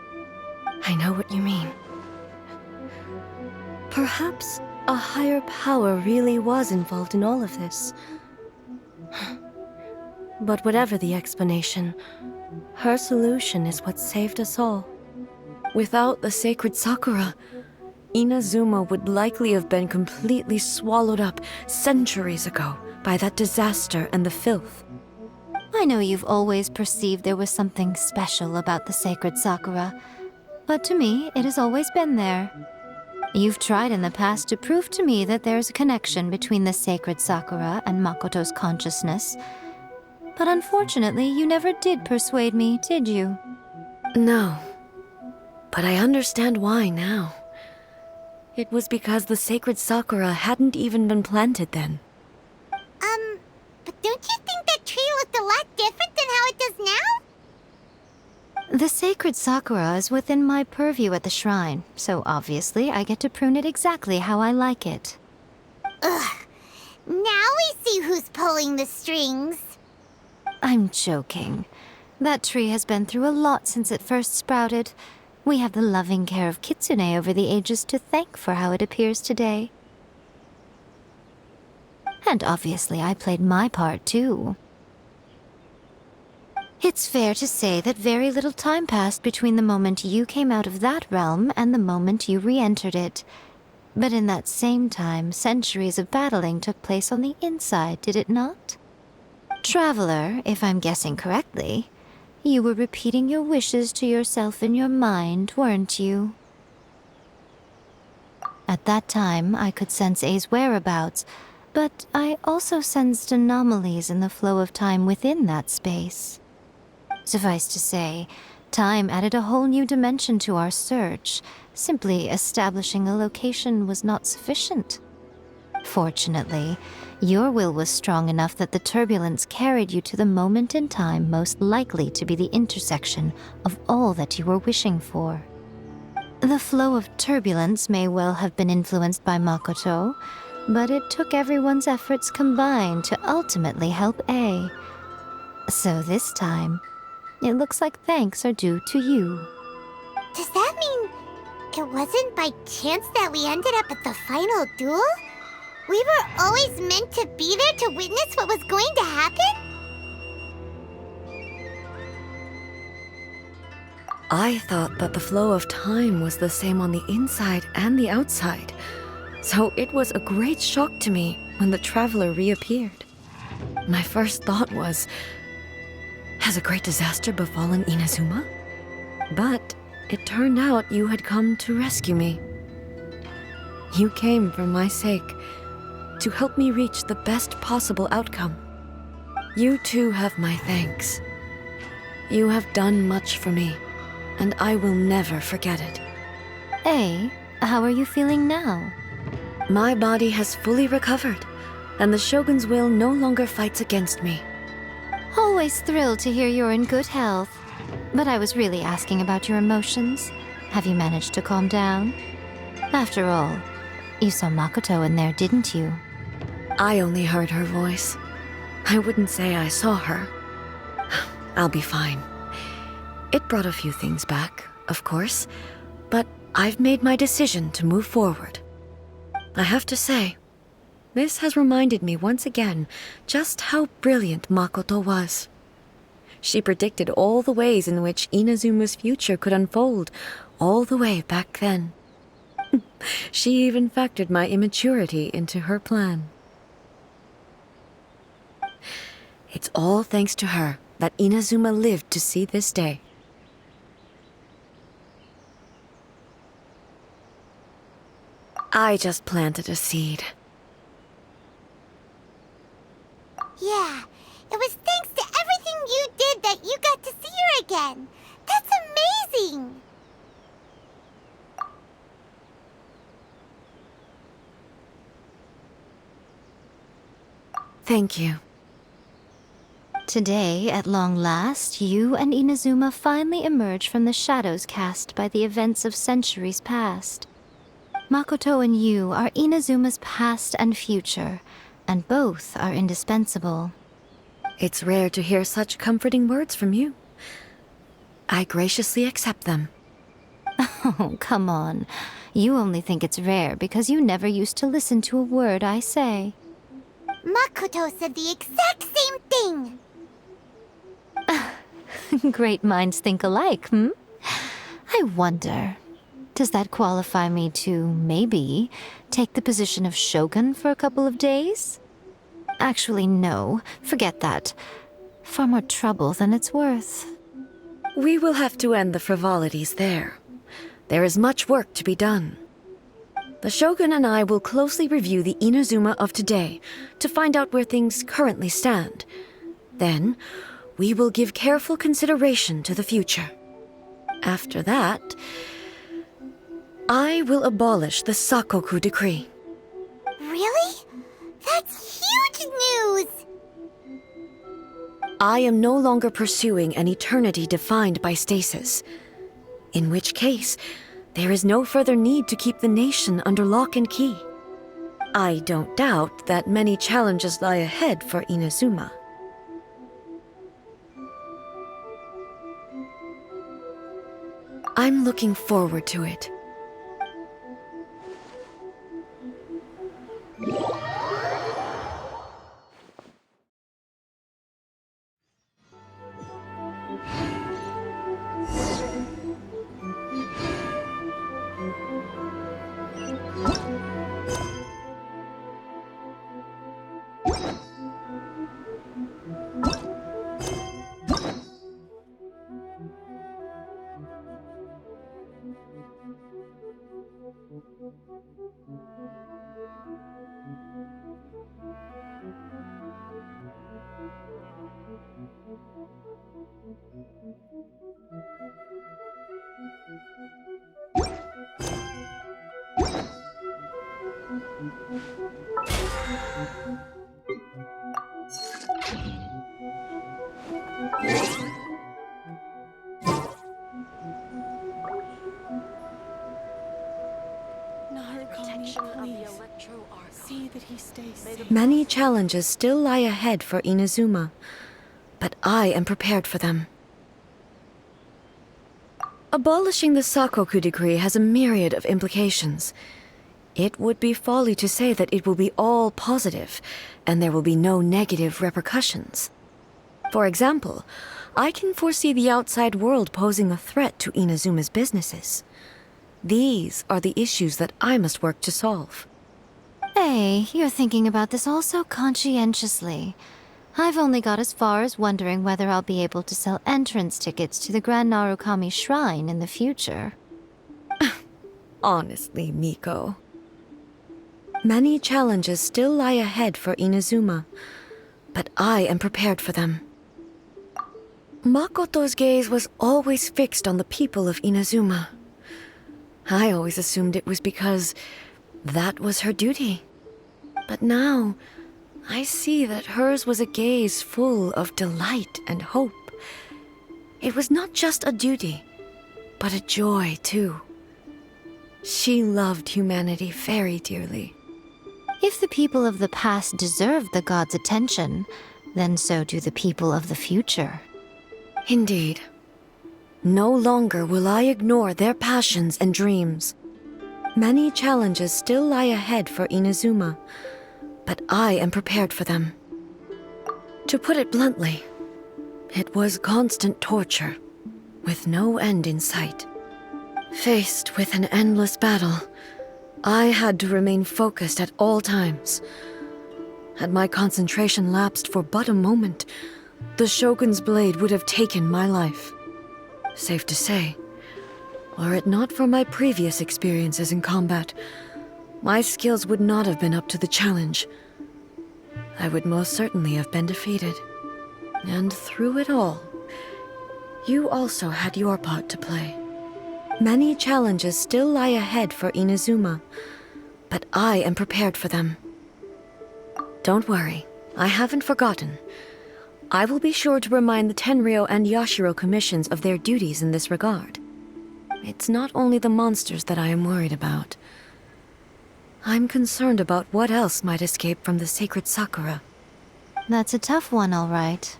I know what you mean. Perhaps a higher power really was involved in all of this. But whatever the explanation, her solution is what saved us all. Without the sacred Sakura, Inazuma would likely have been completely swallowed up centuries ago by that disaster and the filth. I know you've always perceived there was something special about the sacred Sakura, but to me, it has always been there. You've tried in the past to prove to me that there's a connection between the sacred Sakura and Makoto's consciousness, but unfortunately, you never did persuade me, did you? No, but I understand why now. It was because the sacred Sakura hadn't even been planted then. But don't you think that tree looked a lot different than how it does now? The sacred Sakura is within my purview at the shrine, so obviously I get to prune it exactly how I like it. Ugh. Now we see who's pulling the strings. I'm joking. That tree has been through a lot since it first sprouted. We have the loving care of Kitsune over the ages to thank for how it appears today. And obviously I played my part too. It's fair to say that very little time passed between the moment you came out of that realm and the moment you re-entered it. But in that same time, centuries of battling took place on the inside, did it not? Traveler, if I'm guessing correctly, you were repeating your wishes to yourself in your mind, weren't you? At that time, I could sense A's whereabouts, but I also sensed anomalies in the flow of time within that space. Suffice to say, time added a whole new dimension to our search. Simply establishing a location was not sufficient. Fortunately, your will was strong enough that the turbulence carried you to the moment in time most likely to be the intersection of all that you were wishing for. The flow of turbulence may well have been influenced by Makoto, but it took everyone's efforts combined to ultimately help A. So this time, it looks like thanks are due to you. Does that mean it wasn't by chance that we ended up at the final duel? We were always meant to be there to witness what was going to happen? I thought that the flow of time was the same on the inside and the outside, so it was a great shock to me when the traveler reappeared. My first thought was, has a great disaster befallen Inazuma? But it turned out you had come to rescue me. You came for my sake, to help me reach the best possible outcome. You too have my thanks. You have done much for me, and I will never forget it. A, how are you feeling now? My body has fully recovered, and the Shogun's will no longer fights against me. Always thrilled to hear you're in good health. But I was really asking about your emotions. Have you managed to calm down? After all, you saw Makoto in there, didn't you? I only heard her voice. I wouldn't say I saw her. I'll be fine. It brought a few things back, of course, but I've made my decision to move forward. I have to say, this has reminded me once again just how brilliant Makoto was. She predicted all the ways in which Inazuma's future could unfold, all the way back then. She even factored my immaturity into her plan. It's all thanks to her that Inazuma lived to see this day. I just planted a seed. Yeah, it was thanks to everything you did that you got to see her again. That's amazing! Thank you. Today, at long last, you and Inazuma finally emerge from the shadows cast by the events of centuries past. Makoto and you are Inazuma's past and future, and both are indispensable. It's rare to hear such comforting words from you. I graciously accept them. Oh, come on. You only think it's rare because you never used to listen to a word I say. Makoto said the exact same thing! Great minds think alike, hmm? I wonder, does that qualify me to, maybe, take the position of Shogun for a couple of days? Actually, no. Forget that. Far more trouble than it's worth. We will have to end the frivolities there. There is much work to be done. The Shogun and I will closely review the Inazuma of today to find out where things currently stand. Then, we will give careful consideration to the future. After that, I will abolish the Sakoku decree. Really? That's huge news! I am no longer pursuing an eternity defined by stasis. In which case, there is no further need to keep the nation under lock and key. I don't doubt that many challenges lie ahead for Inazuma. I'm looking forward to it. Many challenges still lie ahead for Inazuma, but I am prepared for them. Abolishing the Sakoku decree has a myriad of implications. It would be folly to say that it will be all positive, and there will be no negative repercussions. For example, I can foresee the outside world posing a threat to Inazuma's businesses. These are the issues that I must work to solve. Hey, you're thinking about this all so conscientiously. I've only got as far as wondering whether I'll be able to sell entrance tickets to the Grand Narukami Shrine in the future. Honestly, Miko. Many challenges still lie ahead for Inazuma, but I am prepared for them. Makoto's gaze was always fixed on the people of Inazuma. I always assumed it was because that was her duty. But now, I see that hers was a gaze full of delight and hope. It was not just a duty, but a joy, too. She loved humanity very dearly. If the people of the past deserve the god's attention, then so do the people of the future. Indeed. No longer will I ignore their passions and dreams. Many challenges still lie ahead for Inazuma, but I am prepared for them. To put it bluntly, it was constant torture, with no end in sight. Faced with an endless battle, I had to remain focused at all times. Had my concentration lapsed for but a moment, the Shogun's blade would have taken my life. Safe to say, were it not for my previous experiences in combat, my skills would not have been up to the challenge. I would most certainly have been defeated. And through it all, you also had your part to play. Many challenges still lie ahead for Inazuma, but I am prepared for them. Don't worry, I haven't forgotten. I will be sure to remind the Tenryou and Yashiro commissions of their duties in this regard. It's not only the monsters that I am worried about. I'm concerned about what else might escape from the sacred Sakura. That's a tough one, all right.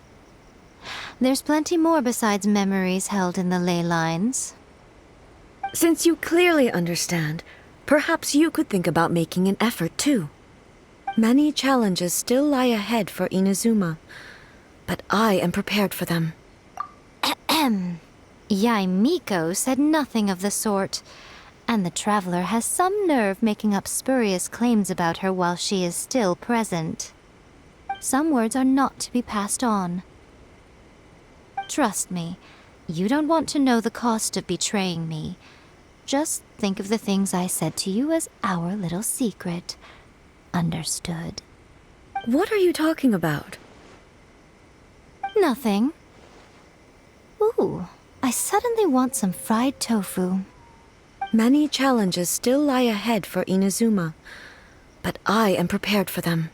There's plenty more besides memories held in the ley lines. Since you clearly understand, perhaps you could think about making an effort too. Many challenges still lie ahead for Inazuma, but I am prepared for them. Yaimiko said nothing of the sort, and the traveler has some nerve making up spurious claims about her while she is still present. Some words are not to be passed on. Trust me, you don't want to know the cost of betraying me. Just think of the things I said to you as our little secret. Understood? What are you talking about? Nothing. Ooh, I suddenly want some fried tofu. Many challenges still lie ahead for Inazuma, but I am prepared for them.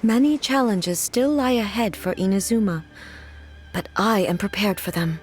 Many challenges still lie ahead for Inazuma, but I am prepared for them.